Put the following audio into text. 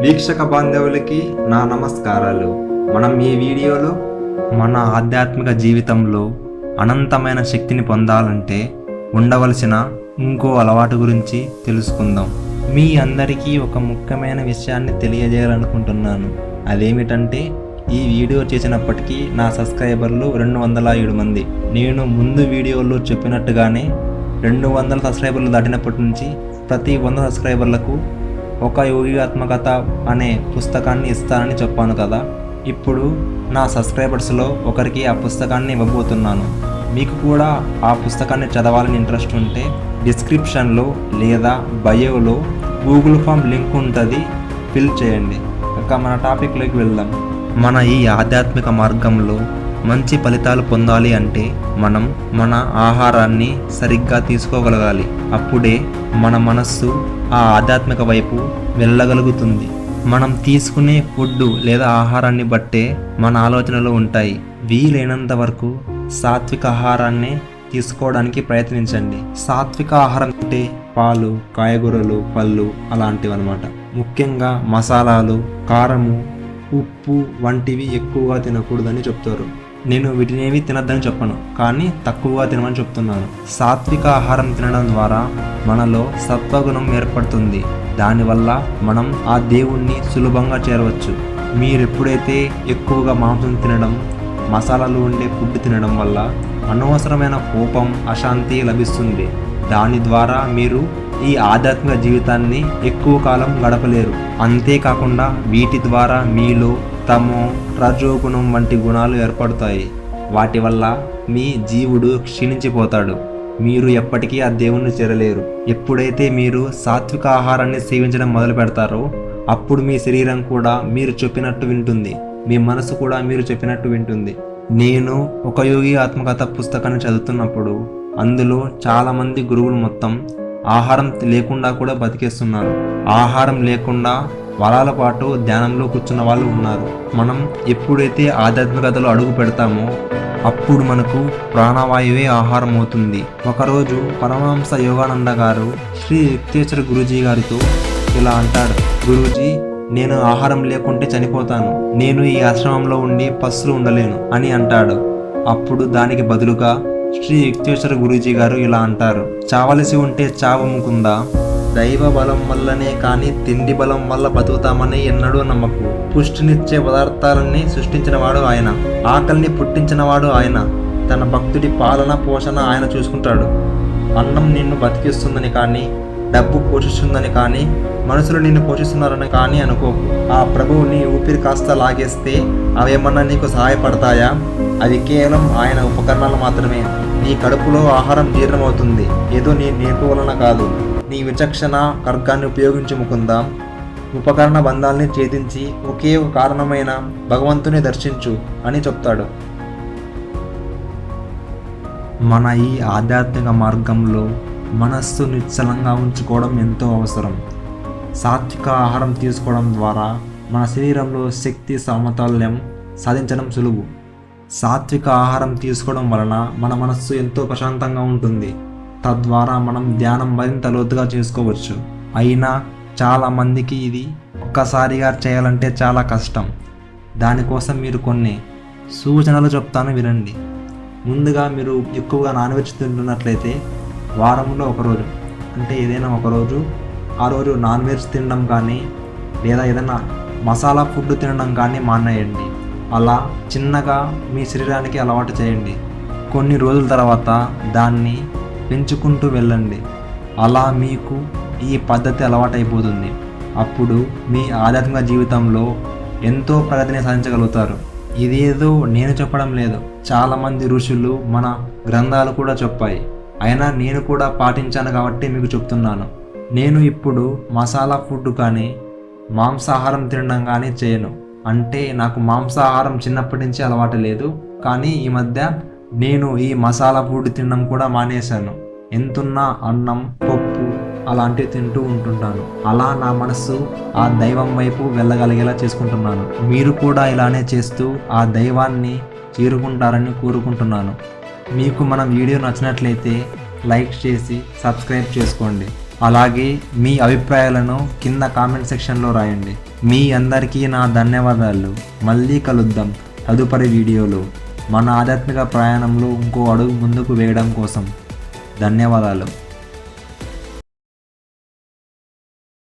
వీక్షక బాంధవులకి నా నమస్కారాలు. మనం ఈ వీడియోలో మన ఆధ్యాత్మిక జీవితంలో అనంతమైన శక్తిని పొందాలంటే ఉండవలసిన ఇంకో అలవాటు గురించి తెలుసుకుందాం. మీ అందరికీ ఒక ముఖ్యమైన విషయాన్ని తెలియజేయాలనుకుంటున్నాను. అదేమిటంటే ఈ వీడియో చేసినప్పటికీ నా సబ్స్క్రైబర్లు 207 మంది. నేను ముందు వీడియోలో చెప్పినట్టుగానే 200 సబ్స్క్రైబర్లు దాటినప్పటి నుంచి ప్రతి 100 సబ్స్క్రైబర్లకు ఒక యోగాత్మకత అనే పుస్తకాన్ని ఇస్తానని చెప్పాను కదా. ఇప్పుడు నా సబ్స్క్రైబర్స్లో ఒకరికి ఆ పుస్తకాన్ని ఇవ్వబోతున్నాను. మీకు కూడా ఆ పుస్తకాన్ని చదవాలని ఇంట్రెస్ట్ ఉంటే డిస్క్రిప్షన్లో లేదా బయోలో గూగుల్ ఫామ్ లింక్ ఉంటుంది, ఫిల్ చేయండి. ఇక మన టాపిక్లోకి వెళ్దాం. మన ఈ ఆధ్యాత్మిక మార్గంలో మంచి ఫలితాలు పొందాలి అంటే మనం మన ఆహారాన్ని సరిగ్గా తీసుకోగలగాలి. అప్పుడే మన మనస్సు ఆ ఆధ్యాత్మిక వైపు వెళ్ళగలుగుతుంది. మనం తీసుకునే ఫుడ్ లేదా ఆహారాన్ని బట్టే మన ఆలోచనలు ఉంటాయి. వీలైనంత వరకు సాత్విక ఆహారాన్ని తీసుకోవడానికి ప్రయత్నించండి. సాత్విక ఆహారం అంటే పాలు, కాయగూరలు, పళ్ళు అలాంటివి అన్నమాట. ముఖ్యంగా మసాలాలు, కారము, ఉప్పు వంటివి ఎక్కువగా తినకూడదని చెప్తారు. నేను వీటినేవి తినద్దని చెప్పను, కానీ తక్కువగా తినమని చెప్తున్నాను. సాత్విక ఆహారం తినడం ద్వారా మనలో సత్వగుణం ఏర్పడుతుంది. దానివల్ల మనం ఆ దేవుణ్ణి సులభంగా చేరవచ్చు. మీరెప్పుడైతే ఎక్కువగా మాంసం తినడం, మసాలాలు ఉండే ఫుడ్ తినడం వల్ల అనవసరమైన కోపం, అశాంతి లభిస్తుంది. దాని ద్వారా మీరు ఈ ఆధ్యాత్మిక జీవితాన్ని ఎక్కువ కాలం గడపలేరు. అంతేకాకుండా వీటి ద్వారా మీలో తమో, రజోగుణం వంటి గుణాలు ఏర్పడతాయి. వాటి వల్ల మీ జీవుడు క్షీణించిపోతాడు. మీరు ఎప్పటికీ ఆ దేవుణ్ణి చేరలేరు. ఎప్పుడైతే మీరు సాత్విక ఆహారాన్ని సేవించడం మొదలు పెడతారో అప్పుడు మీ శరీరం కూడా మీరు చెప్పినట్టు వింటుంది. మీ మనసు కూడా మీరు చెప్పినట్టు వింటుంది. నేను ఒక యోగి ఆత్మకథ పుస్తకాన్ని చదువుతున్నప్పుడు అందులో చాలామంది గురువులు మొత్తం ఆహారం లేకుండా కూడా బతికేస్తున్నారు. ఆహారం లేకుండా వరాల పాటు ధ్యానంలో కూర్చున్న వాళ్ళు ఉన్నారు. మనం ఎప్పుడైతే ఆధ్యాత్మికతలో అడుగు పెడతామో అప్పుడు మనకు ప్రాణవాయువే ఆహారం అవుతుంది. ఒకరోజు పరమహంస యోగానంద గారు శ్రీ యుక్తేశ్వర గురూజీ గారితో ఇలా అంటాడు, గురూజీ, నేను ఆహారం లేకుంటే చనిపోతాను. నేను ఈ ఆశ్రమంలో ఉండి పస్సులు ఉండలేను అని అంటాడు. అప్పుడు దానికి బదులుగా శ్రీ యుక్తేశ్వర గురూజీ గారు ఇలా అంటారు, చావలసి ఉంటే చావు ముకుందా, దైవ బలం వల్లనే కానీ తిండి బలం వల్ల బతుకుతామని ఎన్నడూ నమ్మకు. పుష్టినిచ్చే పదార్థాలన్నీ సృష్టించిన వాడు ఆయన, ఆకలిని పుట్టించిన వాడు ఆయన, తన భక్తుడి పాలన పోషణ ఆయన చూసుకుంటాడు. అన్నం నిన్ను బతికిస్తుందని కానీ, డబ్బు పోషిస్తుందని కానీ, మనుషులు నిన్ను పోషిస్తున్నారని కానీ అనుకోకు. ఆ ప్రభువు నీ ఊపిరి కాస్త లాగేస్తే అవేమన్నా నీకు సహాయపడతాయా? అది కేవలం ఆయన ఉపకరణాలు మాత్రమే. నీ కడుపులో ఆహారం జీర్ణమవుతుంది, ఏదో నీ నేర్పు వలన కాదు. నీ విచక్షణ ఖడ్గాన్ని ఉపయోగించి ముకుందా, ఉపకరణ బంధాల్ని ఛేదించి ఒకే ఒక కారణమైన భగవంతుని దర్శించు అని చెప్తాడు. మన ఈ ఆధ్యాత్మిక మార్గంలో మనస్సు నిశ్చలంగా ఉంచుకోవడం ఎంతో అవసరం. సాత్విక ఆహారం తీసుకోవడం ద్వారా మన శరీరంలో శక్తి సమతుల్యం సాధించడం సులువు. సాత్విక ఆహారం తీసుకోవడం వలన మన మనస్సు ఎంతో ప్రశాంతంగా ఉంటుంది. తద్వారా మనం ధ్యానం మరింత లోతుగా చేసుకోవచ్చు. అయినా చాలామందికి ఇది ఒక్కసారిగా చేయాలంటే చాలా కష్టం. దానికోసం మీరు కొన్ని సూచనలు చెప్తాను, వినండి. ముందుగా మీరు ఎక్కువగా నాన్ వెజ్ తింటున్నట్లయితే వారంలో ఒకరోజు, అంటే ఏదైనా ఒకరోజు, ఆ రోజు నాన్ వెజ్ తినడం కానీ లేదా ఏదైనా మసాలా ఫుడ్ తినడం కానీ మానేయండి. అలా చిన్నగా మీ శరీరానికి అలవాటు చేయండి. కొన్ని రోజుల తర్వాత దాన్ని పెంచుకుంటూ వెళ్ళండి. అలా మీకు ఈ పద్ధతి అలవాటైపోతుంది. అప్పుడు మీ ఆధ్యాత్మిక జీవితంలో ఎంతో ప్రగతిని సాధించగలుగుతారు. ఇదేదో నేను చెప్పడం లేదు, చాలామంది ఋషులు మన గ్రంథాలు కూడా చెప్పాయి. అయినా నేను కూడా పాటించాను కాబట్టి మీకు చెప్తున్నాను. నేను ఇప్పుడు మసాలా ఫుడ్ కానీ మాంసాహారం తినడం కానీ చేయను. అంటే నాకు మాంసాహారం చిన్నప్పటి నుంచి అలవాటు లేదు, కానీ ఈ మధ్య నేను ఈ మసాలా ఫుడ్ తినడం కూడా మానేశాను. ఎంతున్నా అన్నం, పప్పు అలాంటివి తింటూ ఉంటుంటాను. అలా నా మనస్సు ఆ దైవం వైపు వెళ్ళగలిగేలా చేసుకుంటున్నాను. మీరు కూడా ఇలానే చేస్తూ ఆ దైవాన్ని చేరుకుంటారని కోరుకుంటున్నాను. మీకు మన వీడియో నచ్చినట్లయితే లైక్ చేసి సబ్స్క్రైబ్ చేసుకోండి. అలాగే మీ అభిప్రాయాలను కింద కామెంట్ సెక్షన్లో రాయండి. మీ అందరికీ నా ధన్యవాదాలు. మళ్ళీ కలుద్దాం తదుపరి వీడియోలో మన ఆధ్యాత్మిక ప్రయాణంలో ఇంకో అడుగు ముందుకు వేయడం కోసం. ధన్యవాదాలు.